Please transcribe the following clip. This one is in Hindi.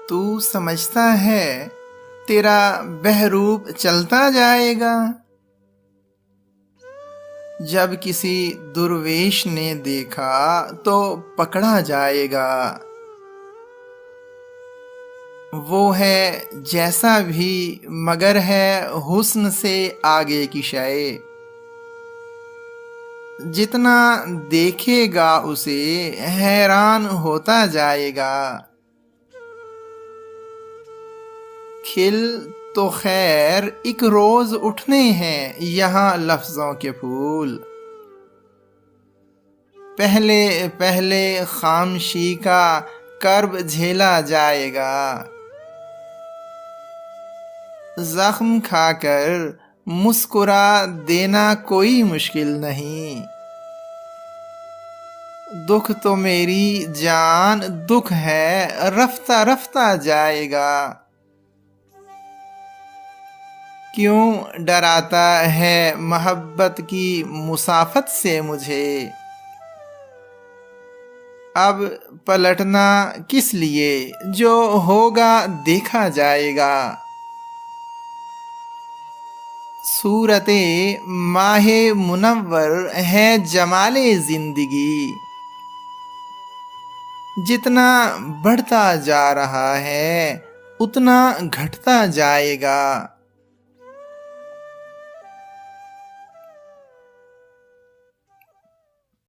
तू समझता है तेरा बहरूप चलता जाएगा। जब किसी दुर्वेश ने देखा तो पकड़ा जाएगा। वो है जैसा भी मगर है हुस्न से आगे की शय। जितना देखेगा उसे हैरान होता जाएगा। खिल तो खैर एक रोज उठने हैं यहाँ लफ्जों के फूल। पहले पहले खामशी का कर्ब झेला जाएगा। जख्म खाकर मुस्कुरा देना कोई मुश्किल नहीं। दुख तो मेरी जान दुख है रफ्ता रफ्ता जाएगा। क्यों डराता है मोहब्बत की मुसाफत से मुझे। अब पलटना किस लिए जो होगा देखा जाएगा। सूरते माहे मुनव्वर है जमाले जिंदगी। जितना बढ़ता जा रहा है उतना घटता जाएगा।